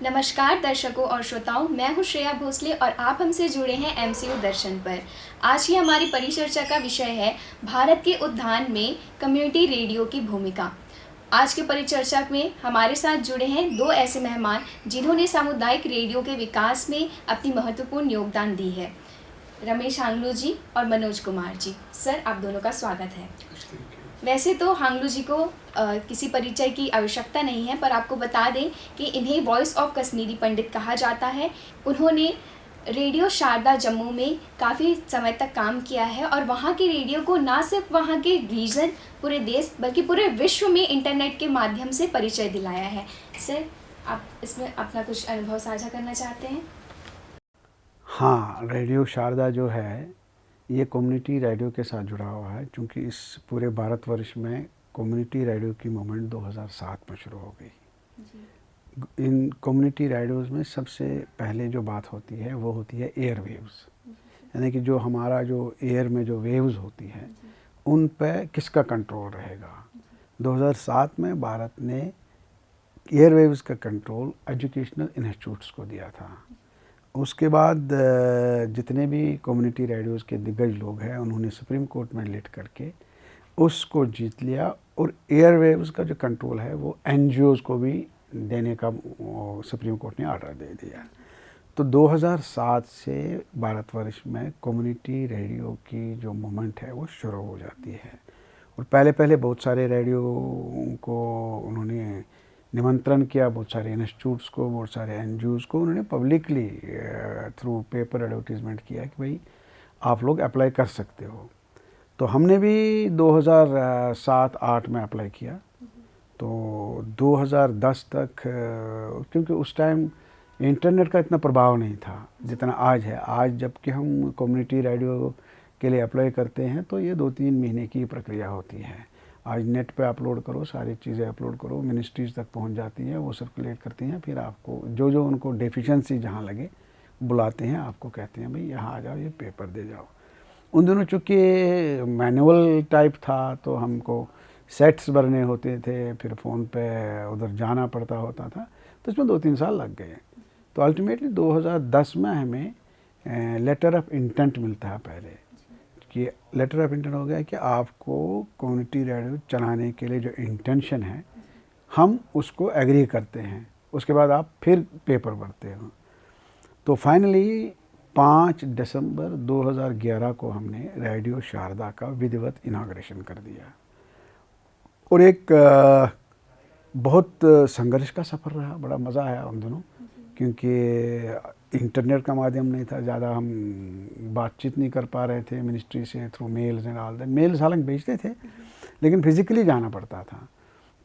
नमस्कार दर्शकों और श्रोताओं, मैं हूं श्रेया भोसले और आप हमसे जुड़े हैं एमसीयू दर्शन पर। आज की हमारी परिचर्चा का विषय है भारत के उत्थान में कम्युनिटी रेडियो की भूमिका। आज के परिचर्चा में हमारे साथ जुड़े हैं दो ऐसे मेहमान जिन्होंने सामुदायिक रेडियो के विकास में अपनी महत्वपूर्ण योगदान दी है, रमेश हांगलू जी और मनोज कुमार जी। सर, आप दोनों का स्वागत है। वैसे तो हांगलू जी को किसी परिचय की आवश्यकता नहीं है, पर आपको बता दें कि इन्हें वॉइस ऑफ कश्मीरी पंडित कहा जाता है। उन्होंने रेडियो शारदा जम्मू में काफ़ी समय तक काम किया है और वहाँ के रेडियो को ना सिर्फ वहाँ के रीजन, पूरे देश बल्कि पूरे विश्व में इंटरनेट के माध्यम से परिचय दिलाया है। सर, आप इसमें अपना कुछ अनुभव साझा करना चाहते हैं? हाँ, रेडियो शारदा जो है ये कम्युनिटी रेडियो के साथ जुड़ा हुआ है, क्योंकि इस पूरे भारतवर्ष में कम्युनिटी रेडियो की मूवमेंट 2007 में शुरू हो गई। इन कम्युनिटी रेडियोज़ में सबसे पहले जो बात होती है वो होती है एयर वेव्स, यानी कि जो हमारा जो एयर में जो वेव्स होती है उन पे किसका कंट्रोल रहेगा। 2007 में भारत ने एयर वेव्स का कंट्रोल एजुकेशनल इंस्टीट्यूट्स को दिया था। उसके बाद जितने भी कम्युनिटी रेडियोज़ के दिग्गज लोग हैं उन्होंने सुप्रीम कोर्ट में लेट करके उसको जीत लिया और एयरवेव्स का जो कंट्रोल है वो एनजीओज़ को भी देने का सुप्रीम कोर्ट ने ऑर्डर दे दिया। तो 2007 से भारतवर्ष में कम्युनिटी रेडियो की जो मूवमेंट है वो शुरू हो जाती है। और पहले पहले बहुत सारे रेडियो को उन्होंने निमंत्रण किया, बहुत सारे इंस्टीट्यूट्स को, बहुत सारे एनजीओज को उन्होंने पब्लिकली थ्रू पेपर एडवर्टीजमेंट किया कि भाई आप लोग अप्लाई कर सकते हो। तो हमने भी 2007-8 में अप्लाई किया। तो 2010 तक, क्योंकि उस टाइम इंटरनेट का इतना प्रभाव नहीं था जितना आज है। आज जबकि हम कम्युनिटी रेडियो के लिए अप्लाई करते हैं तो ये 2-3 महीने की प्रक्रिया होती है। आज नेट पे अपलोड करो, सारी चीज़ें अपलोड करो, मिनिस्ट्रीज तक पहुंच जाती हैं, वो सर्कुलेट करती हैं, फिर आपको जो जो उनको डेफिशिएंसी जहां लगे बुलाते हैं, आपको कहते हैं भाई यहाँ आ जाओ, ये पेपर दे जाओ। उन दिनों चूँकि मैनुअल टाइप था तो हमको सेट्स भरने होते थे, फिर फ़ोन पे उधर जाना पड़ता होता था, तो इसमें 2-3 साल लग गए। तो अल्टीमेटली 2010 में हमें लेटर ऑफ इंटेंट मिलता है पहले, कि लेटर ऑफ इंटेंट हो गया कि आपको कम्युनिटी रेडियो चलाने के लिए जो इंटेंशन है हम उसको एग्री करते हैं। उसके बाद आप फिर पेपर भरते हो। तो फाइनली 5 दिसंबर 2011 को हमने रेडियो शारदा का विधिवत इनाग्रेशन कर दिया। और एक बहुत संघर्ष का सफ़र रहा, बड़ा मज़ा आया उन दिनों, क्योंकि इंटरनेट का माध्यम नहीं था, ज़्यादा हम बातचीत नहीं कर पा रहे थे मिनिस्ट्री से, through mails and all that. Mails हालांकि भेजते थे लेकिन फिज़िकली जाना पड़ता था।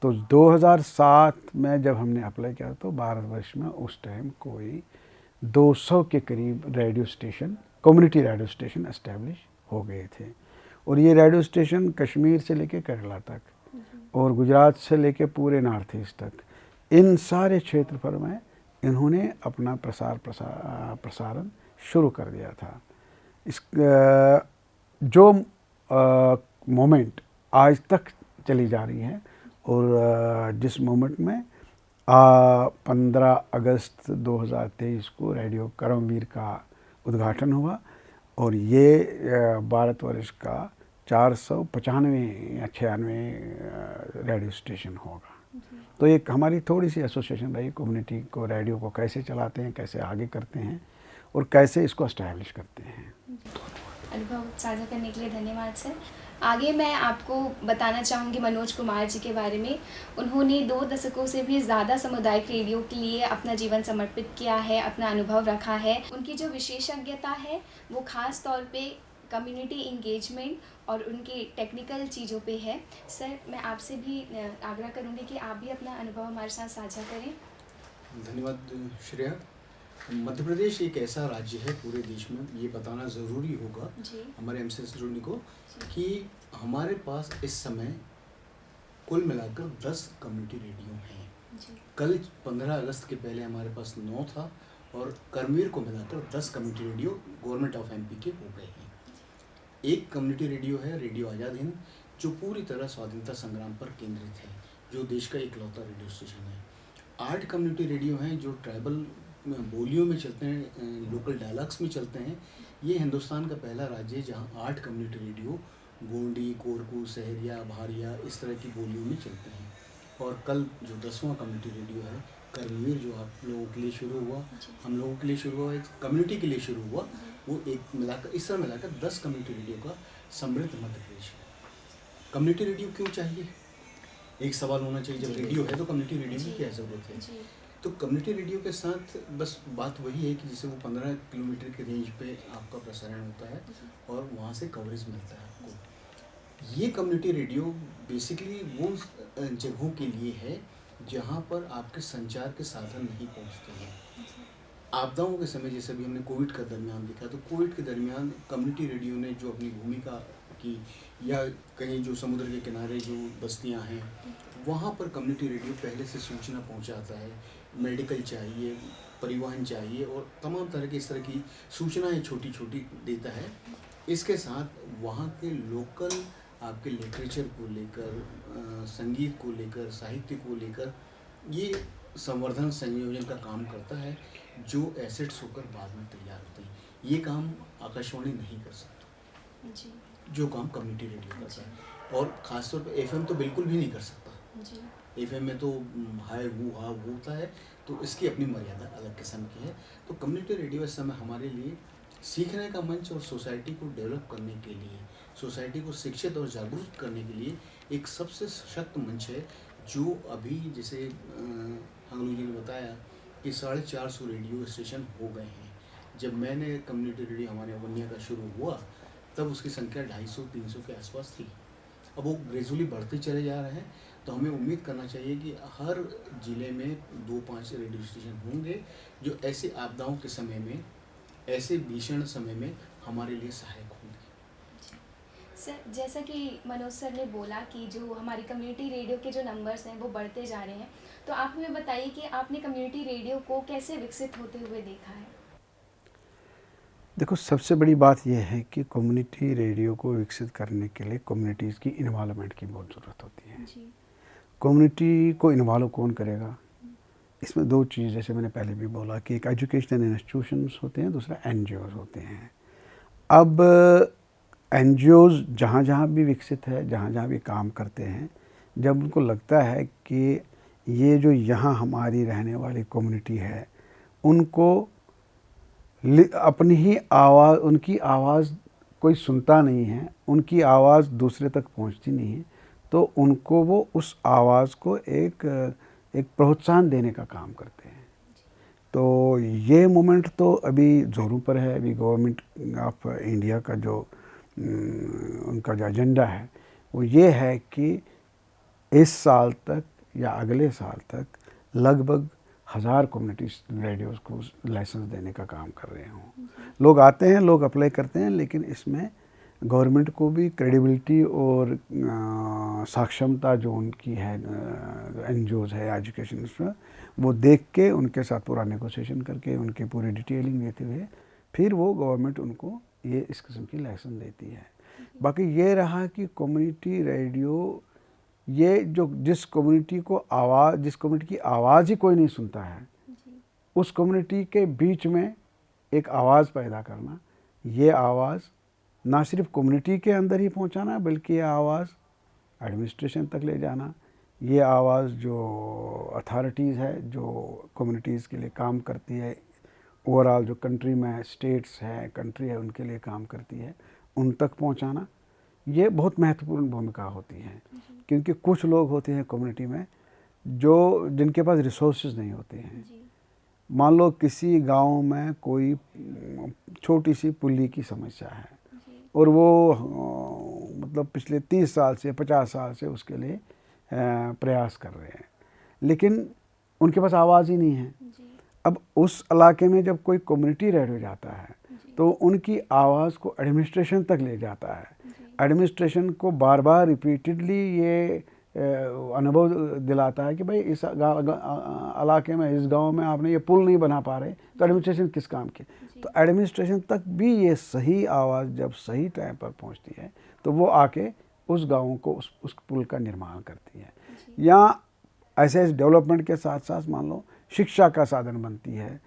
तो 2007 में जब हमने अप्लाई किया तो भारतवर्ष में उस टाइम कोई 200 के करीब radio station, community radio station establish हो गए थे। और ये रेडियो स्टेशन कश्मीर से लेके केरला तक और गुजरात से लेके पूरे नॉर्थ ईस्ट तक, इन सारे क्षेत्रफल में इन्होंने अपना प्रसारण शुरू कर दिया था। इस जो मोमेंट आज तक चली जा रही है, और जिस मोमेंट में 15 अगस्त 2023 को रेडियो करमवीर का उद्घाटन हुआ और ये भारतवर्ष का 495 या 96 रेडियो स्टेशन होगा। तो एक हमारी थोड़ी सी एसोसिएशन रही कम्युनिटी को, रेडियो को कैसे चलाते हैं, कैसे आगे करते हैं और कैसे इसको एस्टैब्लिश करते हैं। अनुभव साझा करने के लिए धन्यवाद सर। आगे मैं आपको बताना चाहूँगी मनोज कुमार जी के बारे में। उन्होंने 2 दशकों से भी ज़्यादा सामुदायिक रेडियो के लिए अपना जीवन समर्पित किया है, अपना अनुभव रखा है। उनकी जो विशेषज्ञता है वो ख़ास तौर पे कम्युनिटी इंगेजमेंट और उनकी टेक्निकल चीज़ों पे है। सर, मैं आपसे भी आग्रह करूँगी कि आप भी अपना अनुभव हमारे साथ साझा करें। धन्यवाद श्रेया। मध्य प्रदेश एक ऐसा राज्य है पूरे देश में, ये बताना ज़रूरी होगा हमारे एमसीयू जुड़ने को, कि हमारे पास इस समय कुल मिलाकर 10 कम्युनिटी रेडियो हैं। कल 15 अगस्त के पहले हमारे पास 9 था और करमवीर को मिलाकर 10 community radio government of MP के हो गए हैं। एक कम्युनिटी रेडियो है रेडियो आज़ाद हिंद, जो पूरी तरह स्वाधीनता संग्राम पर केंद्रित है, जो देश का इकलौता रेडियो स्टेशन है। 8 कम्युनिटी रेडियो हैं जो ट्राइबल बोलियों में चलते हैं, लोकल डायलॉग्स में चलते हैं। ये हिंदुस्तान का पहला राज्य है जहाँ 8 कम्युनिटी रेडियो गोंडी, कोरकू, सहरिया, भारिया इस तरह की बोलियों में चलते हैं। और कल जो 10वां कम्युनिटी रेडियो है करवीर, जो आप लोगों के लिए शुरू हुआ, हम लोगों के लिए शुरू हुआ, एक कम्युनिटी के लिए शुरू हुआ, वो एक मिलाकर इस तरह मिलाकर 10 कम्युनिटी रेडियो का समृद्ध मध्य प्रदेश है। कम्युनिटी रेडियो क्यों चाहिए? एक सवाल होना चाहिए, जब रेडियो है तो कम्युनिटी रेडियो की क्या ज़रूरत है? तो कम्युनिटी रेडियो के साथ बस बात वही है कि जैसे वो 15 किलोमीटर के रेंज पे आपका प्रसारण होता है और वहाँ से कवरेज मिलता है आपको। ये कम्युनिटी रेडियो बेसिकली वो जगहों के लिए है जहाँ पर आपके संचार के साधन नहीं पहुँचते हैं। आपदाओं के समय, जैसे अभी हमने कोविड का दरमियान देखा, तो कोविड के दरमियान कम्युनिटी रेडियो ने जो अपनी भूमिका की, या कहीं जो समुद्र के किनारे जो बस्तियां हैं वहाँ पर कम्युनिटी रेडियो पहले से सूचना पहुंचाता है। मेडिकल चाहिए, परिवहन चाहिए और तमाम तरह की इस तरह की सूचनाएं छोटी छोटी देता है। इसके साथ वहाँ के लोकल आपके लिटरेचर को लेकर, संगीत को लेकर, साहित्य को लेकर ये संवर्धन संयोजन का काम करता है, जो एसेट्स होकर बाद में तैयार होते हैं। ये काम आकाशवाणी नहीं कर सकता जी। जो काम कम्युनिटी रेडियो करता है। और ख़ासतौर पर एफएम तो बिल्कुल भी नहीं कर सकता जी। एफएम में तो हाय वो हा वो होता है, तो इसकी अपनी मर्यादा अलग किस्म की है। तो कम्युनिटी रेडियो इस समय हमारे लिए सीखने का मंच और सोसाइटी को डेवलप करने के लिए, सोसाइटी को शिक्षित और जागरूक करने के लिए एक सबसे सशक्त मंच है, जो अभी जैसे हंगलू जी ने बताया कि 450 रेडियो स्टेशन हो गए हैं। जब मैंने कम्युनिटी रेडियो हमारे वन्या का शुरू हुआ तब उसकी संख्या 250-300 के आसपास थी। अब वो ग्रेजुअली बढ़ते चले जा रहे हैं, तो हमें उम्मीद करना चाहिए कि हर ज़िले में 2-5 रेडियो स्टेशन होंगे जो ऐसे आपदाओं के समय में, ऐसे भीषण समय में हमारे लिए सहायक होंगे। सर, जैसा कि मनोज सर ने बोला कि जो हमारी कम्युनिटी रेडियो के जो नंबर्स हैं वो बढ़ते जा रहे हैं, तो आप हमें बताइए कि आपने कम्युनिटी रेडियो को कैसे विकसित होते हुए देखा है? देखो, सबसे बड़ी बात यह है कि कम्युनिटी रेडियो को विकसित करने के लिए कम्युनिटीज़ की इन्वॉल्वमेंट की बहुत ज़रूरत होती है। जी। कम्युनिटी को इन्वॉल्व कौन करेगा? इसमें दो चीज़, जैसे मैंने पहले भी बोला कि एक एजुकेशनल इंस्टीट्यूशंस होते हैं, दूसरा एनजीओज़ होते हैं। अब एनजीओज़ जहाँ जहाँ भी विकसित है, जहाँ जहाँ भी काम करते हैं, जब उनको लगता है कि ये जो यहाँ हमारी रहने वाली कम्युनिटी है, उनको अपनी ही आवाज़, उनकी आवाज़ कोई सुनता नहीं है, उनकी आवाज़ दूसरे तक पहुंचती नहीं है, तो उनको वो उस आवाज़ को एक प्रोत्साहन देने का काम करते हैं। तो ये मोमेंट तो अभी ज़ोरों पर है। अभी गवर्नमेंट ऑफ इंडिया का जो उनका जो एजेंडा है वो ये है कि इस साल तक या अगले साल तक लगभग 1000 कम्युनिटी रेडियोज़ को लाइसेंस देने का काम कर रहे हों। लोग आते हैं, लोग अप्लाई करते हैं, लेकिन इसमें गवर्नमेंट को भी क्रेडिबिलिटी और सक्षमता जो उनकी है, एनजीओज़ है, एजुकेशन में, वो देख के उनके साथ पूरा नेगोशिएशन करके उनकी पूरी डिटेलिंग देते हुए फिर वो गवर्नमेंट उनको ये इस किस्म की लाइसेंस देती है। बाकी ये रहा कि कम्युनिटी रेडियो, ये जो जिस कम्युनिटी की आवाज़ ही कोई नहीं सुनता है, उस कम्युनिटी के बीच में एक आवाज़ पैदा करना, ये आवाज़ ना सिर्फ कम्युनिटी के अंदर ही पहुंचाना, बल्कि ये आवाज़ एडमिनिस्ट्रेशन तक ले जाना, ये आवाज़ जो अथॉरिटीज़ है, जो कम्युनिटीज़ के लिए काम करती है, ओवरऑल जो कंट्री में स्टेट्स है, कंट्री है, उनके लिए काम करती है, उन तक पहुंचाना, ये बहुत महत्वपूर्ण भूमिका होती है। क्योंकि कुछ लोग होते हैं कम्युनिटी में जो जिनके पास रिसोर्सेज नहीं होते हैं। मान लो किसी गांव में कोई छोटी सी पुली की समस्या है और वो मतलब पिछले 30 साल से 50 साल से उसके लिए प्रयास कर रहे हैं, लेकिन उनके पास आवाज़ ही नहीं है। अब उस इलाके में जब कोई कम्युनिटी रेडियो जाता है तो उनकी आवाज़ को एडमिनिस्ट्रेशन तक ले जाता है। एडमिनिस्ट्रेशन को बार बार रिपीटेडली ये अनुभव दिलाता है कि भाई इस इलाके में, इस गांव में आपने ये पुल नहीं बना पा रहे, तो एडमिनिस्ट्रेशन किस काम के? तो एडमिनिस्ट्रेशन तक भी ये सही आवाज़ जब सही टाइम पर पहुंचती है तो वो आके उस गाँव को उस पुल का निर्माण करती है। या ऐसे डेवलपमेंट के साथ साथ मान लो शिक्षा का साधन बनती है,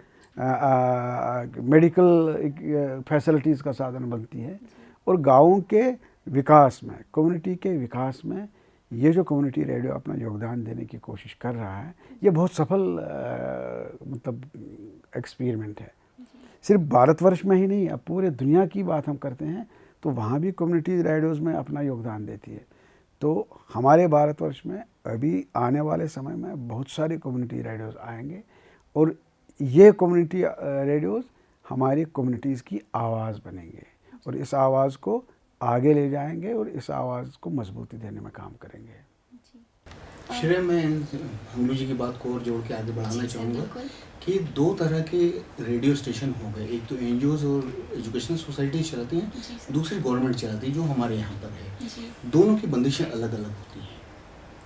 मेडिकल फैसिलिटीज़ का साधन बनती है। और गाँव के विकास में, कम्युनिटी के विकास में ये जो कम्युनिटी रेडियो अपना योगदान देने की कोशिश कर रहा है, ये बहुत सफल मतलब एक्सपेरिमेंट है। सिर्फ भारतवर्ष में ही नहीं, अब पूरे दुनिया की बात हम करते हैं तो वहाँ भी कम्युनिटी रेडियोज़ में अपना योगदान देती है। तो हमारे भारतवर्ष में अभी आने वाले समय में बहुत सारे कम्युनिटी रेडियोज़ आएंगे और ये कम्युनिटी रेडियोज़ हमारी कम्युनिटीज़ की आवाज़ बनेंगे और इस आवाज़ को आगे ले जाएंगे और इस आवाज़ को मजबूती देने में काम करेंगे। श्रेया, मैं हंगलू जी की बात को और जोड़ के आगे बढ़ाना चाहूँगा कि दो तरह के रेडियो स्टेशन हो गए। एक तो एनजीओज और एजुकेशनल सोसाइटीज चलाती हैं, दूसरी गवर्नमेंट चलाती है जो हमारे यहाँ पर है। दोनों की बंदिशें अलग अलग होती हैं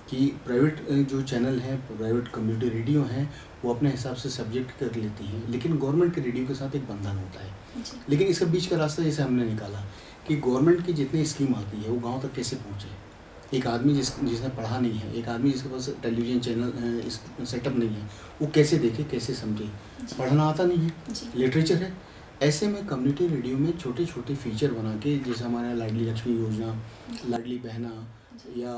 कि प्राइवेट जो चैनल हैं, प्राइवेट कम्युनिटी रेडियो हैं, वो अपने हिसाब से सब्जेक्ट कर लेती हैं, लेकिन गवर्नमेंट के रेडियो के साथ एक बंधन होता है। लेकिन इसके बीच का रास्ता जैसे हमने निकाला कि गवर्नमेंट की जितनी स्कीम आती है वो गाँव तक कैसे पहुँचे। एक आदमी जिसने पढ़ा नहीं है, एक आदमी जिसके पास टेलीविज़न चैनल सेटअप नहीं है, वो कैसे देखे, कैसे समझे। पढ़ना आता नहीं है, लिटरेचर है। ऐसे में कम्युनिटी रेडियो में छोटे छोटे फीचर बना के, जैसे हमारे लाडली लक्ष्मी योजना, लाडली बहना, या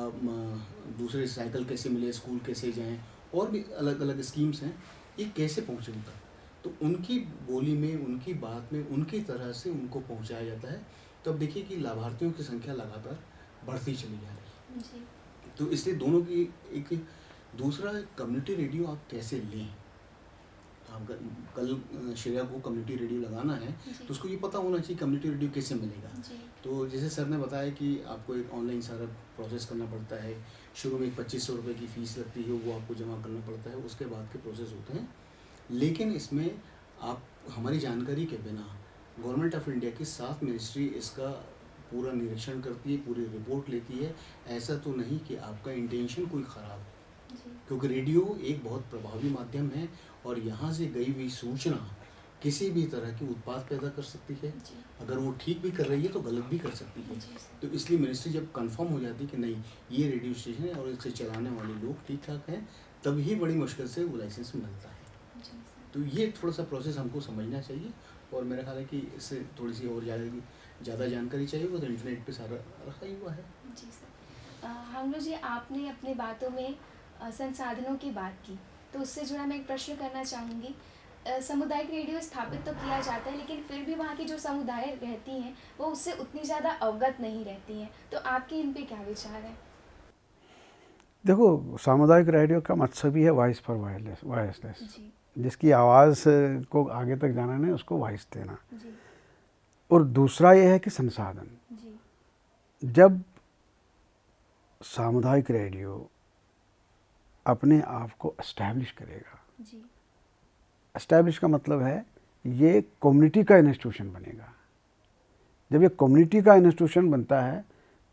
दूसरे साइकिल कैसे मिले, स्कूल कैसे जाएं, और भी अलग अलग स्कीम्स हैं, ये कैसे पहुँचे उन तक। तो उनकी बोली में, उनकी बात में, उनकी तरह से उनको पहुँचाया जाता है। तो अब देखिए कि लाभार्थियों की संख्या लगातार बढ़ती चली जा रही है। तो इसलिए दोनों की एक दूसरा कम्युनिटी रेडियो आप कैसे लें। आप कल श्रेया को कम्युनिटी रेडियो लगाना है तो उसको ये पता होना चाहिए कम्युनिटी रेडियो कैसे मिलेगा। तो जैसे सर ने बताया कि आपको एक ऑनलाइन सारा प्रोसेस करना पड़ता है। शुरू में 2500 रुपये की फ़ीस लगती है, वो आपको जमा करना पड़ता है, उसके बाद के प्रोसेस होते हैं। लेकिन इसमें आप हमारी जानकारी के बिना गवर्नमेंट ऑफ इंडिया की 7 मिनिस्ट्री इसका पूरा निरीक्षण करती है, पूरी रिपोर्ट लेती है। ऐसा तो नहीं कि आपका इंटेंशन कोई ख़राब है, क्योंकि रेडियो एक बहुत प्रभावी माध्यम है और यहाँ से गई हुई सूचना किसी भी तरह की उत्पाद पैदा कर सकती है। अगर वो ठीक भी कर रही है तो गलत भी कर सकती है। तो इसलिए मिनिस्ट्री जब कंफर्म हो जाती है कि नहीं ये रेडियो स्टेशन है और इसे चलाने वाले लोग ठीक ठाक हैं, तभी बड़ी मुश्किल से वो लाइसेंस मिलता है। तो ये थोड़ा सा प्रोसेस हमको समझना चाहिए और मेरा ख्याल है कि इससे थोड़ी सी और ज़्यादा जानकारी चाहिए, वो तो इंटरनेट पे सारा रखा ही हुआ है। जी सर। हंगलू जी, आपने अपनी बातों में संसाधनों की बात की, तो उससे जुड़ा मैं एक प्रश्न करना चाहूँगी। सामुदायिक रेडियो स्थापित तो किया जाता है, लेकिन फिर भी वहाँ की जो समुदाय रहती हैं वो उससे उतनी ज़्यादा अवगत नहीं रहती हैं, तो आपके इन पे क्या विचार है? देखो, सामुदायिक रेडियो का मकसद भी है वॉइस फॉर वॉइसलेस, जिसकी आवाज़ को आगे तक जाना नहीं, उसको वॉइस देना। और दूसरा ये है कि संसाधन। जब सामुदायिक रेडियो अपने आप को एस्टैब्लिश करेगा, एस्टैब्लिश का मतलब है ये कम्युनिटी का इंस्टीट्यूशन बनेगा। जब ये कम्युनिटी का इंस्टीट्यूशन बनता है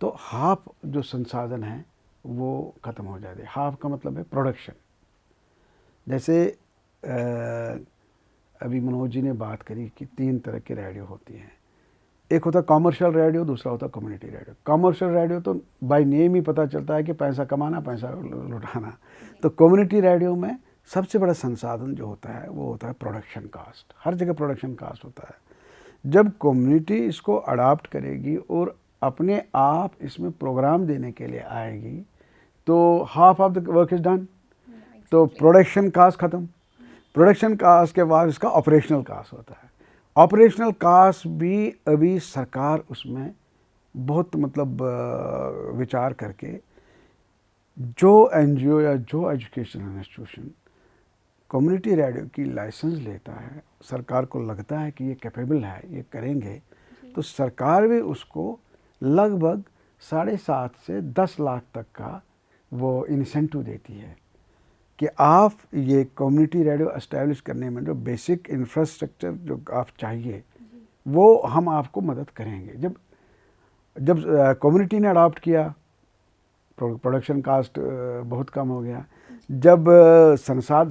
तो हाफ जो संसाधन है वो ख़त्म हो जाते हैं। हाफ का मतलब है प्रोडक्शन। जैसे अभी मनोज जी ने बात करी कि 3 तरह के रेडियो होती हैं। एक होता है कॉमर्शियल रेडियो, दूसरा होता है कम्युनिटी रेडियो। कॉमर्शियल रेडियो तो बाय नेम ही पता चलता है कि पैसा कमाना, पैसा लुटाना। तो कम्युनिटी रेडियो में सबसे बड़ा संसाधन जो होता है वो होता है प्रोडक्शन कास्ट। हर जगह प्रोडक्शन कास्ट होता है। जब कम्युनिटी इसको अडॉप्ट करेगी और अपने आप इसमें प्रोग्राम देने के लिए आएगी तो half of the work is done. तो प्रोडक्शन कास्ट ख़त्म। प्रोडक्शन कास्ट के बाद इसका ऑपरेशनल कास्ट होता है। ऑपरेशनल कास्ट भी अभी सरकार उसमें बहुत मतलब विचार करके जो एनजीओ या जो एजुकेशनल इंस्टीट्यूशन कम्युनिटी रेडियो की लाइसेंस लेता है, सरकार को लगता है कि ये कैपेबल है, ये करेंगे, तो सरकार भी उसको लगभग 7.5 से 10 लाख तक का वो इंसेंटिव देती है कि आप ये कम्युनिटी रेडियो एस्टैब्लिश करने में जो बेसिक इंफ्रास्ट्रक्चर जो आप चाहिए वो हम आपको मदद करेंगे। जब कम्युनिटी ने अडॉप्ट किया, प्रोडक्शन कास्ट बहुत कम हो गया। जब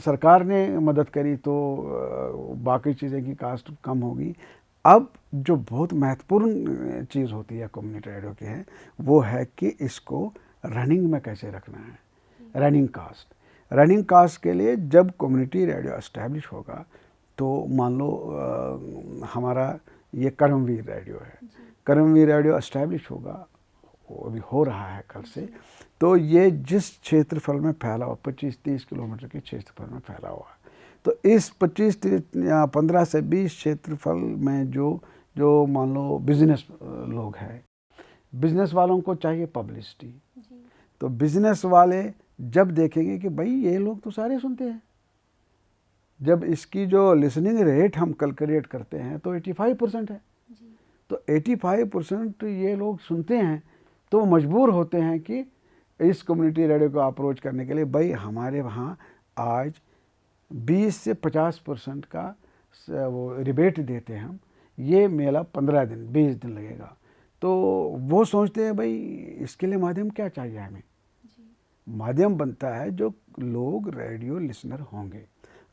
सरकार ने मदद करी तो बाकी चीज़ें की कास्ट कम होगी। अब जो बहुत महत्वपूर्ण चीज़ होती है कम्युनिटी रेडियो की है वो है कि इसको रनिंग में कैसे रखना है। रनिंग कास्ट, रनिंग कास्ट के लिए जब कम्युनिटी रेडियो एस्टैब्लिश होगा तो मान लो हमारा ये कर्मवीर रेडियो है, कर्मवीर रेडियो एस्टैब्लिश होगा, वो अभी हो रहा है कल से। तो ये जिस क्षेत्रफल में फैला हुआ 25-30 किलोमीटर के क्षेत्रफल में फैला हुआ है, तो इस 15 से 20 क्षेत्रफल में जो मान लो बिजनेस लोग हैं, बिजनेस वालों को चाहिए पब्लिसिटी। तो बिजनेस वाले जब देखेंगे कि भाई ये लोग तो सारे सुनते हैं, जब इसकी जो लिसनिंग रेट हम कैलकुलेट करते हैं तो 85% है, तो 85% ये लोग सुनते हैं, तो मजबूर होते हैं कि इस कम्युनिटी रेडियो को अप्रोच करने के लिए भाई हमारे वहाँ आज 20 से 50% का वो रिबेट देते हैं हम, ये मेला 15 दिन 20 दिन लगेगा। तो वो सोचते हैं भाई इसके लिए माध्यम क्या चाहिए हमें, माध्यम बनता है जो लोग रेडियो लिसनर होंगे।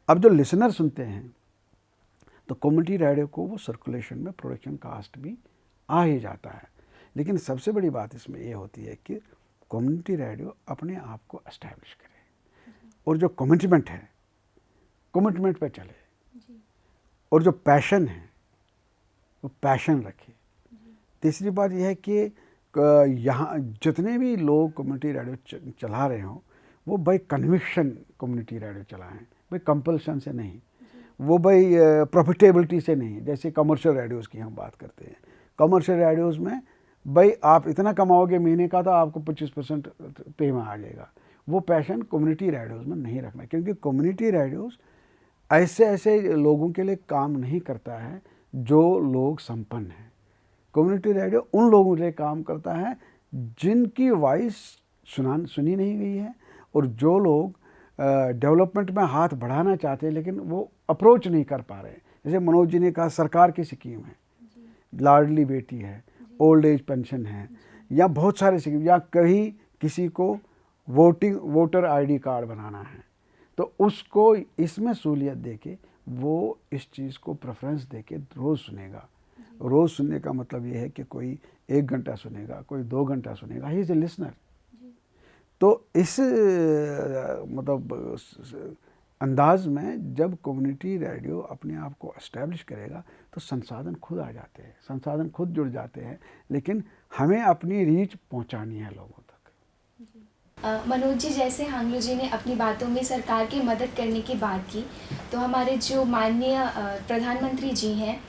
अब जो लिसनर सुनते हैं तो कम्युनिटी रेडियो को वो सर्कुलेशन में प्रोडक्शन कास्ट भी आ ही जाता है। लेकिन सबसे बड़ी बात इसमें ये होती है कि कम्युनिटी रेडियो अपने आप को एस्टैब्लिश करे और जो कमिटमेंट है कमिटमेंट पे चले, और जो पैशन है वो पैशन रखे। तीसरी बात यह है कि यहाँ जितने भी लोग कम्युनिटी रेडियो चला रहे हों वो भाई कन्विक्शन कम्युनिटी रेडियो चलाएं, भाई कंपल्शन से नहीं, वो भाई प्रॉफिटेबिलिटी से नहीं। जैसे कमर्शियल रेडियोज़ की हम बात करते हैं, कमर्शियल रेडियोज़ में भाई आप इतना कमाओगे महीने का तो आपको 25% पे में आ जाएगा। वो पैशन कम्युनिटी रेडियोज़ में नहीं रखना, क्योंकि कम्युनिटी रेडियोज़ ऐसे लोगों के लिए काम नहीं करता है जो लोग संपन्न हैं। कम्युनिटी रेडियो उन लोगों के लिए काम करता है जिनकी वॉइस सुनी नहीं गई है, और जो लोग डेवलपमेंट में हाथ बढ़ाना चाहते हैं लेकिन वो अप्रोच नहीं कर पा रहे हैं। जैसे मनोज जी ने कहा, सरकार की स्कीम है, लाडली बेटी है, ओल्ड एज पेंशन है, या बहुत सारे स्कीम, या कहीं किसी को वोटर आईडी कार्ड बनाना है, तो उसको इसमें सहूलियत देके वो इस चीज़ को प्रेफरेंस देके रोज़ सुनेगा। रोज़ सुनने का मतलब ये है कि कोई 1 घंटा सुनेगा, कोई 2 घंटा सुनेगा, ही इज़ ए लिसनर। तो इस मतलब अंदाज में जब कम्युनिटी रेडियो अपने आप को एस्टैब्लिश करेगा तो संसाधन खुद आ जाते हैं, संसाधन खुद जुड़ जाते हैं, लेकिन हमें अपनी रीच पहुंचानी है लोगों तक। मनोज जी, जैसे हांगलू जी ने अपनी बातों में सरकार की मदद करने की बात की, तो हमारे जो माननीय प्रधानमंत्री जी हैं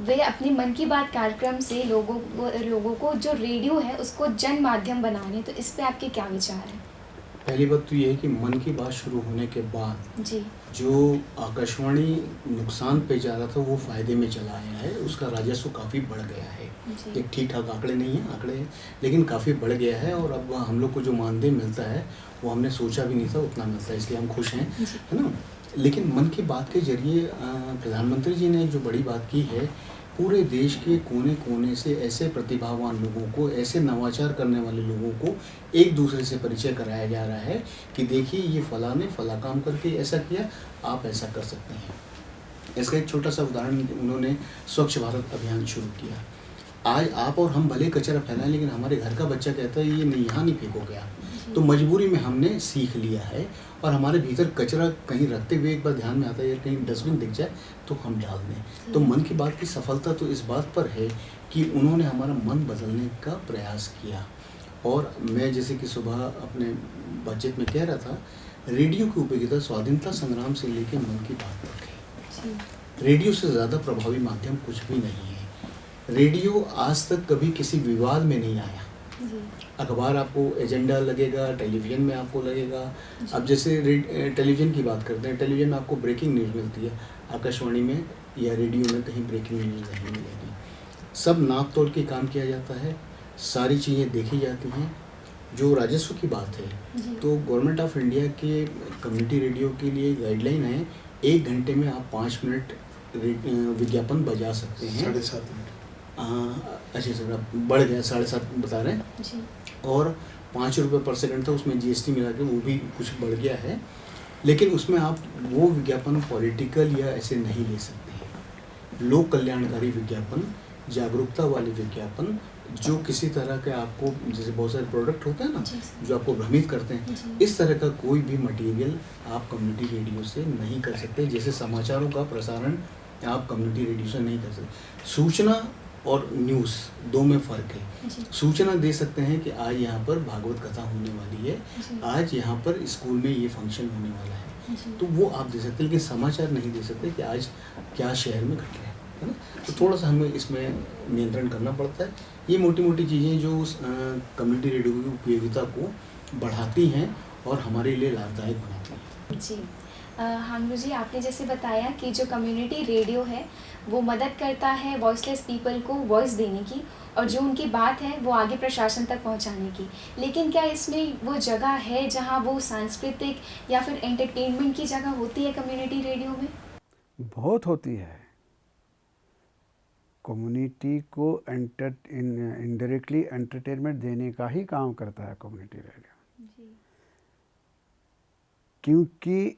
वे अपने मन की बात कार्यक्रम से लोगों को जो रेडियो है उसको जन माध्यम बनाने, तो इस पे आपके क्या विचार हैं? पहली बात तो ये है कि मन की बात शुरू होने के बाद जी, जो आकाशवाणी नुकसान पे जा रहा था वो फ़ायदे में चला आया है, उसका राजस्व काफ़ी बढ़ गया है। एक ठीक ठाक आंकड़े नहीं है, आंकड़े हैं, लेकिन काफ़ी बढ़ गया है, और अब हम लोग को जो मानदेय मिलता है वो हमने सोचा भी नहीं था उतना मिलता है, इसलिए हम खुश हैं, है ना। लेकिन मन की बात के जरिए प्रधानमंत्री जी ने जो बड़ी बात की है, पूरे देश के कोने कोने से ऐसे प्रतिभावान लोगों को, ऐसे नवाचार करने वाले लोगों को एक दूसरे से परिचय कराया जा रहा है कि देखिए ये फला ने फला काम करके ऐसा किया, आप ऐसा कर सकते हैं। इसका एक छोटा सा उदाहरण, उन्होंने स्वच्छ भारत अभियान शुरू किया। आज आप और हम भले कचरा फैलाएं, लेकिन हमारे घर का बच्चा कहता है ये नहीं, यहाँ नहीं फेंको गया, तो मजबूरी में हमने सीख लिया है, और हमारे भीतर कचरा कहीं रखते हुए एक बार ध्यान में आता है यार कहीं डस्टबिन दिख जाए तो हम डाल दें। तो मन की बात की सफलता तो इस बात पर है कि उन्होंने हमारा मन बदलने का प्रयास किया। और मैं जैसे कि सुबह अपने बातचीत में कह रहा था, रेडियो की उपयोगिता स्वाधीनता संग्राम से लेकर मन की बात तक है। रेडियो से ज़्यादा प्रभावी माध्यम कुछ भी नहीं है। रेडियो आज तक कभी किसी विवाद में नहीं आया। अखबार आपको एजेंडा लगेगा, टेलीविज़न में आपको लगेगा। अब जैसे टेलीविज़न की बात करते हैं, टेलीविज़न में आपको ब्रेकिंग न्यूज़ मिलती है, आकाशवाणी में या रेडियो में कहीं ब्रेकिंग न्यूज़ नहीं मिलेगी। सब नाप तोल के काम किया जाता है, सारी चीज़ें देखी जाती हैं। जो राजस्व की बात है तो गवर्नमेंट ऑफ इंडिया के कम्युनिटी रेडियो के लिए गाइडलाइन है, 1 घंटे में आप 5 मिनट विज्ञापन बजा सकते हैं। 7.5 मिनट। अच्छा सर, बढ़ गया 7.5 बता रहे हैं जी। और 5 रुपये पर सेकंड था, उसमें जीएसटी मिला के वो भी कुछ बढ़ गया है, लेकिन उसमें आप वो विज्ञापन पॉलिटिकल या ऐसे नहीं ले सकते हैं। लोक कल्याणकारी विज्ञापन, जागरूकता वाले विज्ञापन, जो किसी तरह के आपको, जैसे बहुत सारे प्रोडक्ट होते हैं ना जी सर। जो आपको भ्रमित करते हैं, जी। इस तरह का कोई भी मटेरियल आप कम्युनिटी रेडियो से नहीं कर सकते। जैसे समाचारों का प्रसारण आप कम्युनिटी रेडियो से नहीं कर सकते। सूचना और न्यूज़ दो में फ़र्क है। जी। सूचना दे सकते हैं कि आज यहाँ पर भागवत कथा होने वाली है, जी। आज यहाँ पर स्कूल में ये फंक्शन होने वाला है, जी। तो वो आप दे सकते हैं, लेकिन समाचार नहीं दे सकते कि आज क्या शहर में घट रहा है ना। तो थोड़ा सा हमें इसमें नियंत्रण करना पड़ता है। ये मोटी मोटी चीज़ें जो उस कम्युनिटी रेडियो की उपयोगिता को बढ़ाती हैं और हमारे लिए लाभदायक बनाती हैं। जी। हांगलू जी, आपने जैसे बताया कि जो कम्युनिटी रेडियो है वो मदद करता है वॉइसलेस पीपल को वॉइस देने की, और जो उनकी बात है वो आगे प्रशासन तक पहुंचाने की। लेकिन क्या इसमें वो जगह है जहां वो सांस्कृतिक या फिर एंटरटेनमेंट की जगह होती है कम्युनिटी रेडियो में? बहुत होती है। कम्युनिटी को इनडायरेक्टली एंटरटेनमेंट देने का ही काम करता है कम्युनिटी रेडियो। जी। क्योंकि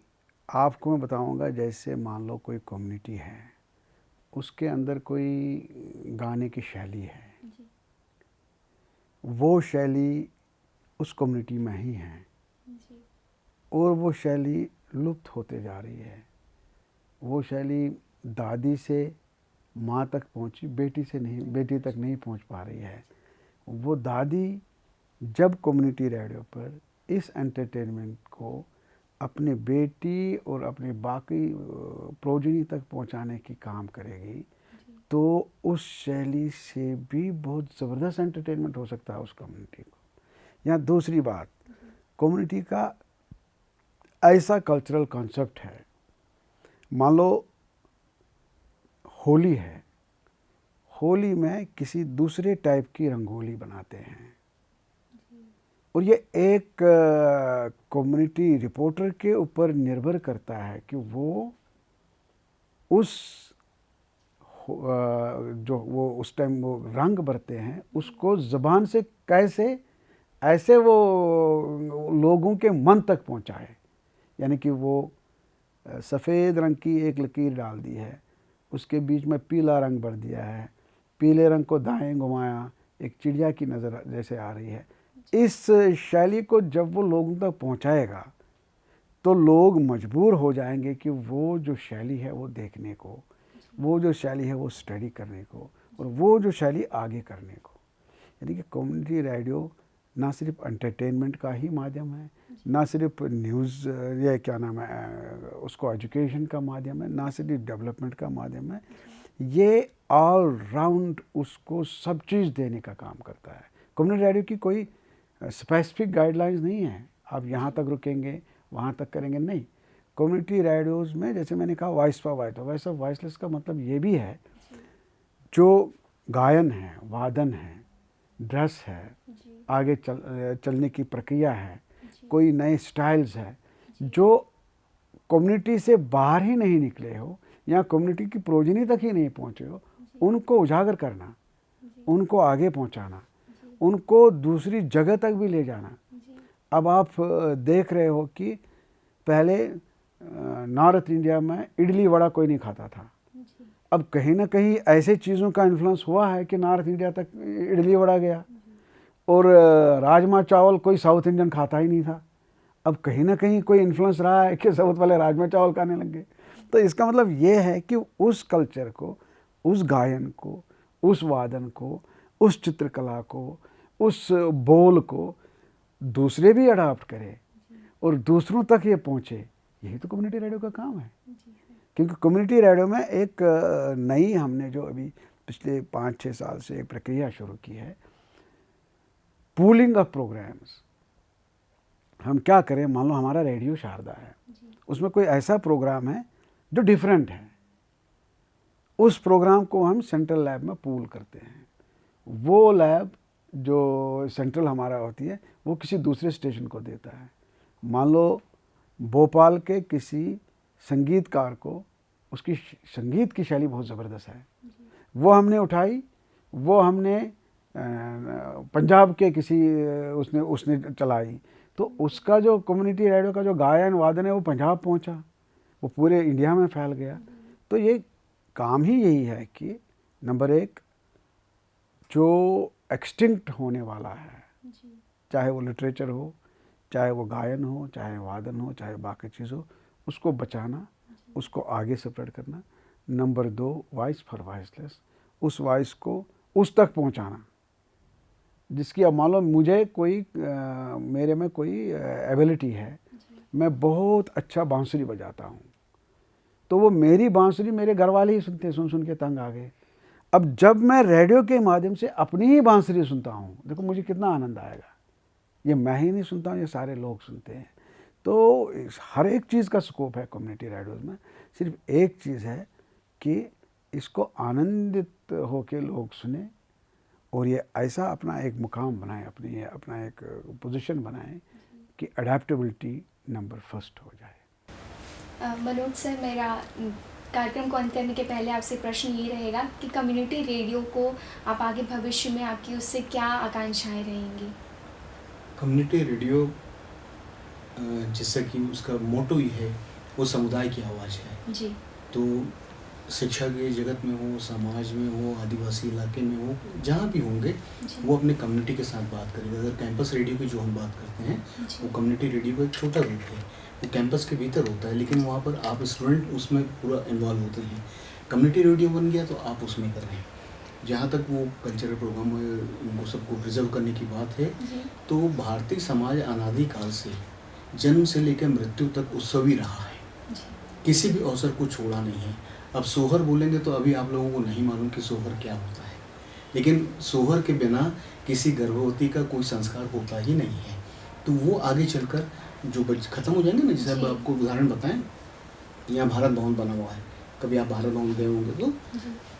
आपको मैं बताऊंगा, जैसे मान लो कोई कम्युनिटी है, उसके अंदर कोई गाने की शैली है, जी। वो शैली उस कम्युनिटी में ही है जी। और वो शैली लुप्त होते जा रही है। वो शैली दादी से माँ तक पहुँची, बेटी से नहीं, बेटी तक नहीं पहुँच पा रही है। वो दादी जब कम्युनिटी रेडियो पर इस एंटरटेनमेंट को अपने बेटी और अपने बाकी प्रोजनी तक पहुंचाने की काम करेगी, तो उस शैली से भी बहुत ज़बरदस्त एंटरटेनमेंट हो सकता है उस कम्युनिटी को। यहाँ दूसरी बात, कम्युनिटी का ऐसा कल्चरल कॉन्सेप्ट है, मान लो होली है, होली में किसी दूसरे टाइप की रंगोली बनाते हैं, और ये एक कम्युनिटी रिपोर्टर के ऊपर निर्भर करता है कि वो उस जो वो उस टाइम वो रंग भरते हैं उसको ज़बान से कैसे ऐसे वो लोगों के मन तक पहुंचाए। यानी कि वो सफ़ेद रंग की एक लकीर डाल दी है, उसके बीच में पीला रंग भर दिया है, पीले रंग को दाएं घुमाया, एक चिड़िया की नज़र जैसे आ रही है। इस शैली को जब वो लोगों तक पहुंचाएगा तो लोग मजबूर हो जाएंगे कि वो जो शैली है वो देखने को, वो जो शैली है वो स्टडी करने को, और वो जो शैली आगे करने को। यानी कि कम्युनिटी रेडियो ना सिर्फ एंटरटेनमेंट का ही माध्यम है, ना सिर्फ न्यूज़ या क्या नाम है उसको एजुकेशन का माध्यम है, ना सिर्फ डेवलपमेंट का माध्यम है, ये ऑल राउंड उसको सब चीज़ देने का काम करता है। कम्युनिटी रेडियो की कोई स्पेसिफिक गाइडलाइंस नहीं है, आप यहाँ तक रुकेंगे वहाँ तक करेंगे, नहीं। कम्युनिटी रेडियोज़ में जैसे मैंने कहा voice for voice, voice of voiceless का मतलब ये भी है जो गायन है, वादन है, ड्रेस है, आगे चलने की प्रक्रिया है, कोई नए स्टाइल्स है जो कम्युनिटी से बाहर ही नहीं निकले हो या कम्युनिटी की प्रोजनी तक ही नहीं पहुँचे हो, उनको उजागर करना, उनको आगे पहुँचाना, उनको दूसरी जगह तक भी ले जाना। अब आप देख रहे हो कि पहले नॉर्थ इंडिया में इडली वड़ा कोई नहीं खाता था, अब कहीं ना कहीं ऐसे चीज़ों का इन्फ्लुएंस हुआ है कि नॉर्थ इंडिया तक इडली वड़ा गया, और राजमा चावल कोई साउथ इंडियन खाता ही नहीं था, अब कहीं ना कहीं कोई इन्फ्लुएंस रहा है कि साउथ वाले राजमा चावल खाने लग गए। तो इसका मतलब ये है कि उस कल्चर को, उस गायन को, उस वादन को, उस चित्रकला को, उस बोल को दूसरे भी अडॉप्ट करें और दूसरों तक ये पहुँचे। यही तो कम्युनिटी रेडियो का काम है। क्योंकि कम्युनिटी रेडियो में एक नई हमने जो अभी पिछले 5-6 साल से एक प्रक्रिया शुरू की है, पूलिंग ऑफ प्रोग्राम्स। हम क्या करें, मान लो हमारा रेडियो शारदा है, उसमें कोई ऐसा प्रोग्राम है जो डिफरेंट है, उस प्रोग्राम को हम सेंट्रल लैब में पूल करते हैं। वो लैब जो सेंट्रल हमारा होती है वो किसी दूसरे स्टेशन को देता है। मान लो भोपाल के किसी संगीतकार को, उसकी संगीत की शैली बहुत ज़बरदस्त है, वो हमने उठाई, वो हमने पंजाब के किसी उसने चलाई, तो उसका जो कम्युनिटी रेडियो का जो गायन वादन है वो पंजाब पहुंचा, वो पूरे इंडिया में फैल गया। तो ये काम ही यही है कि नंबर एक, जो एक्सटिंक्ट होने वाला है, जी। चाहे वो लिटरेचर हो, चाहे वो गायन हो, चाहे वादन हो, चाहे बाकी चीज़ हो, उसको बचाना, उसको आगे स्प्रेड करना। नंबर 2, वॉइस फॉर वॉइसलेस, उस वॉइस को उस तक पहुंचाना जिसकी, अब मान लो मुझे कोई मेरे में कोई एबिलिटी है, मैं बहुत अच्छा बांसुरी बजाता हूँ, तो वो मेरी बांसुरी मेरे घर वाले ही सुनते, सुन सुन के तंग आ गए। अब जब मैं रेडियो के माध्यम से अपनी ही बांसुरी सुनता हूँ, देखो मुझे कितना आनंद आएगा। ये मैं ही नहीं सुनता हूँ, ये सारे लोग सुनते हैं। तो हर एक चीज़ का स्कोप है कम्युनिटी रेडियोज़ में। सिर्फ एक चीज़ है कि इसको आनंदित होके लोग सुने और ये ऐसा अपना एक मुकाम बनाएं, अपना एक पोजीशन बनाएं कि अडेप्टेबिलिटी नंबर फर्स्ट हो जाए। मनोज सर, मेरा कार्यक्रम को अंत करने के पहले आपसे प्रश्न ये रहेगा कि कम्युनिटी रेडियो को आप आगे भविष्य में आपकी उससे क्या आकांक्षाएं रहेंगी? कम्युनिटी रेडियो जैसा कि उसका मोटो ही है, वो समुदाय की आवाज़ है। जी। तो शिक्षा के जगत में हो, समाज में हो, आदिवासी इलाके में हो, जहाँ भी होंगे वो अपने कम्युनिटी के साथ बात करेंगे। अगर कैंपस रेडियो की जो हम बात करते हैं, वो कम्युनिटी रेडियो का एक छोटा रूप है, वो कैंपस के भीतर होता है, लेकिन वहाँ पर आप स्टूडेंट उसमें पूरा इन्वॉल्व होते हैं। कम्युनिटी रेडियो बन गया तो आप उसमें कर रहे हैं। जहाँ तक वो कल्चरल प्रोग्राम उनको सबको प्रिजर्व करने की बात है, तो भारतीय समाज अनादिकाल से जन्म से लेकर मृत्यु तक उत्सव ही रहा है, किसी भी अवसर को छोड़ा नहीं है। अब सोहर बोलेंगे तो अभी आप लोगों को नहीं मालूम कि सोहर क्या होता है, लेकिन सोहर के बिना किसी गर्भवती का कोई संस्कार होता ही नहीं है। तो वो आगे चलकर जो ख़त्म हो जाएंगे ना, जैसे अब आपको उदाहरण बताएं, यहाँ भारत भवन बना हुआ है, कभी आप भारत भवन गए होंगे तो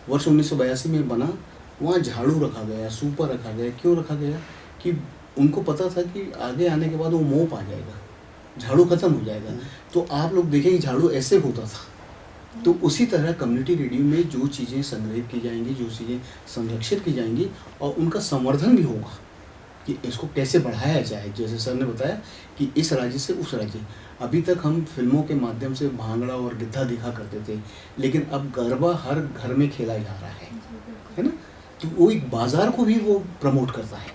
वर्ष 1982 में बना, वहाँ झाड़ू रखा गया, सूपा रखा गया। क्यों रखा गया? कि उनको पता था कि आगे आने के बाद वो मोप आ जाएगा, झाड़ू खत्म हो जाएगा। तो आप लोग देखें कि झाड़ू ऐसे होता था। तो उसी तरह कम्युनिटी रेडियो में जो चीज़ें संग्रहित की जाएंगी, जो चीज़ें संरक्षित की जाएंगी और उनका संवर्धन भी होगा कि इसको कैसे बढ़ाया जाए। जैसे सर ने बताया कि इस राज्य से उस राज्य, अभी तक हम फिल्मों के माध्यम से भांगड़ा और गिद्धा दिखा करते थे, लेकिन अब गरबा हर घर में खेला जा रहा है ना। तो वो एक बाज़ार को भी वो प्रमोट करता है,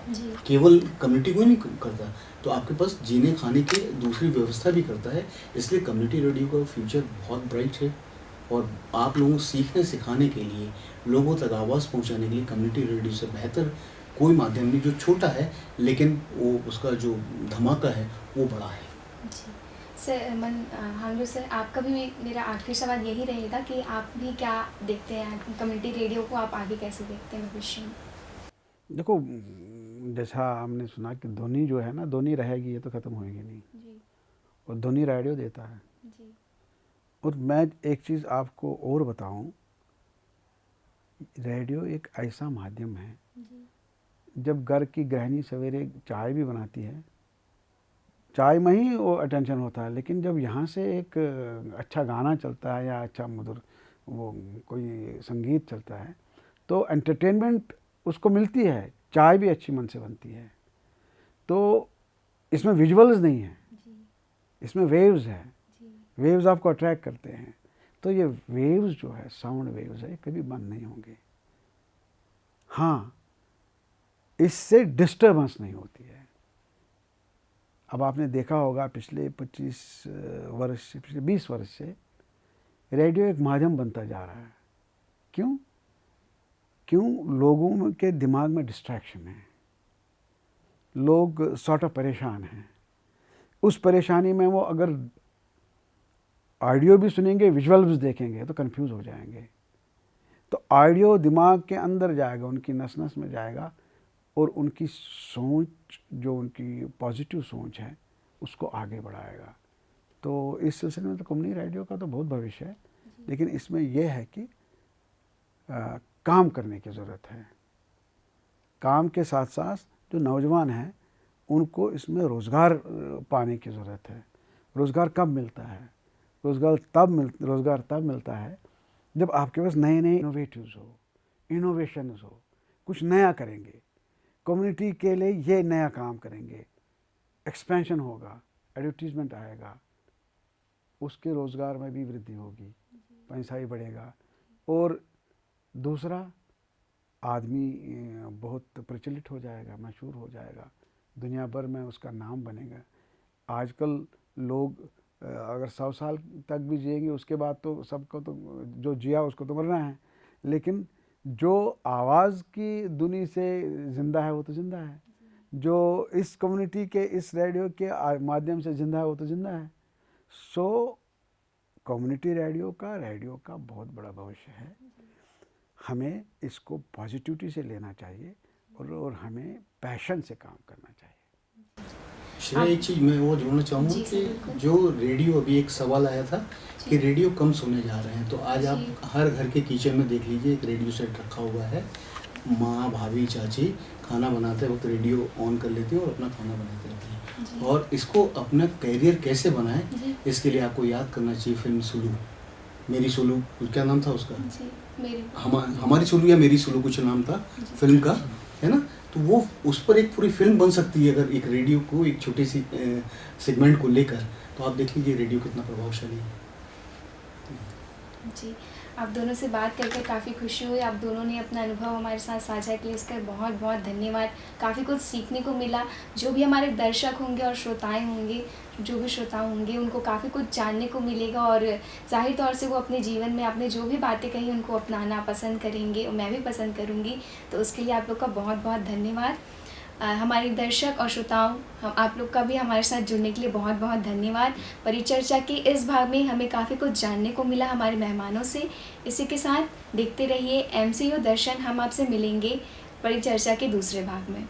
केवल कम्युनिटी को ही नहीं करता। तो आपके पास जीने खाने की दूसरी व्यवस्था भी करता है। इसलिए कम्युनिटी रेडियो का फ्यूचर बहुत ब्राइट है और आप लोगों को सीखने सिखाने के लिए, लोगों तक आवाज़ पहुंचाने के लिए कम्युनिटी रेडियो से बेहतर कोई माध्यम नहीं, जो छोटा है लेकिन वो उसका जो धमाका है वो बड़ा है। जी सर, हांगलू सर, आपका भी मेरा आखिरी सवाल यही रहेगा कि आप भी क्या देखते हैं कम्युनिटी रेडियो को, आप आगे कैसे देखते हैं भविष्य में? देखो, जैसा हमने सुना कि ध्वनि जो है ना, ध्वनि रहेगी, ये तो ख़त्म होएगी नहीं। जी। और ध्वनि रेडियो देता है। जी। और मैं एक चीज़ आपको और बताऊं, रेडियो एक ऐसा माध्यम है, जब घर की गृहिणी सवेरे चाय भी बनाती है, चाय में ही वो अटेंशन होता है, लेकिन जब यहाँ से एक अच्छा गाना चलता है या अच्छा मधुर वो कोई संगीत चलता है, तो एंटरटेनमेंट उसको मिलती है, चाय भी अच्छी मन से बनती है। तो इसमें विजुअल्स नहीं है, इसमें वेव्स है, वेव्स आपको अट्रैक्ट करते हैं। तो ये वेव्स जो है, साउंड वेव्स है, कभी बंद नहीं होंगे। हाँ, इससे डिस्टर्बेंस नहीं होती है। अब आपने देखा होगा पिछले 25 वर्ष, पिछले 20 वर्ष से रेडियो एक माध्यम बनता जा रहा है। क्यों? लोगों के दिमाग में डिस्ट्रैक्शन है, लोग सॉर्ट ऑफ परेशान हैं। उस परेशानी में वो अगर ऑडियो भी सुनेंगे, विजुअल भी देखेंगे तो कंफ्यूज हो जाएंगे। तो ऑडियो दिमाग के अंदर जाएगा, उनकी नस नस में जाएगा और उनकी सोच, जो उनकी पॉजिटिव सोच है, उसको आगे बढ़ाएगा। तो इस सिलसिले में तो कम्युनिटी रेडियो का तो बहुत भविष्य है, लेकिन इसमें यह है कि काम करने की ज़रूरत है। काम के साथ साथ जो नौजवान हैं उनको इसमें रोज़गार पाने की ज़रूरत है। रोज़गार कब मिलता है? रोज़गार तब मिलता है जब आपके पास नए नए इनोवेशंस हो, कुछ नया करेंगे, कम्युनिटी के लिए ये नया काम करेंगे, एक्सपेंशन होगा, एडवर्टीजमेंट आएगा, उसके रोज़गार में भी वृद्धि होगी, पैसा ही बढ़ेगा। और दूसरा, आदमी बहुत प्रचलित हो जाएगा, मशहूर हो जाएगा, दुनिया भर में उसका नाम बनेगा। आजकल लोग अगर 100 साल तक भी जिएंगे, उसके बाद तो सबको तो जो जिया उसको तो मरना है, लेकिन जो आवाज़ की धुनी से ज़िंदा है वो तो ज़िंदा है, जो इस कम्युनिटी के इस रेडियो के माध्यम से ज़िंदा है वो तो ज़िंदा है। सो कम्युनिटी रेडियो का बहुत बड़ा भविष्य है। हमें इसको पॉजिटिविटी से लेना चाहिए और हमें पैशन से काम करना चाहिए। श्रेया, एक चीज़ मैं वो जोड़ना चाहूँगा जी सर, कि बिल्कुल। जो रेडियो, अभी एक सवाल आया था कि रेडियो कम सुने जा रहे हैं, तो आज आप जी। हर घर के किचन में देख लीजिए, एक रेडियो सेट रखा हुआ है। माँ, भाभी, चाची खाना बनाते वक्त रेडियो ऑन कर लेती हैं और अपना खाना बनाते रहती हैं। जी। और इसको अपना कैरियर कैसे बनाएं, जी। इसके लिए आपको याद करना चाहिए फिल्म सुलू, मेरी सुलू, क्या नाम था उसका, जी, मेरी हमारी सुलू या मेरी सुलू कुछ नाम था फिल्म का, है ना। तो वो उस पर एक पूरी फिल्म बन सकती है अगर एक रेडियो को, एक छोटी सी सेगमेंट को लेकर। तो आप देख लीजिए रेडियो कितना प्रभावशाली है। जी, आप दोनों से बात करके काफ़ी खुशी हुई। आप दोनों ने अपना अनुभव हमारे साथ साझा किया, इसका बहुत बहुत धन्यवाद। काफ़ी कुछ सीखने को मिला। जो भी हमारे दर्शक होंगे और श्रोताएं होंगे, जो भी श्रोता होंगे, उनको काफ़ी कुछ जानने को मिलेगा और ज़ाहिर तौर से वो अपने जीवन में आपने जो भी बातें कही उनको अपनाना पसंद करेंगे और मैं भी पसंद करूँगी। तो उसके लिए आप लोग का बहुत बहुत धन्यवाद। हमारे दर्शक और श्रोताओं, हम आप लोग का भी हमारे साथ जुड़ने के लिए बहुत बहुत धन्यवाद। परिचर्चा के इस भाग में हमें काफ़ी कुछ जानने को मिला हमारे मेहमानों से। इसी के साथ देखते रहिए MCU दर्शन। हम आपसे मिलेंगे परिचर्चा के दूसरे भाग में।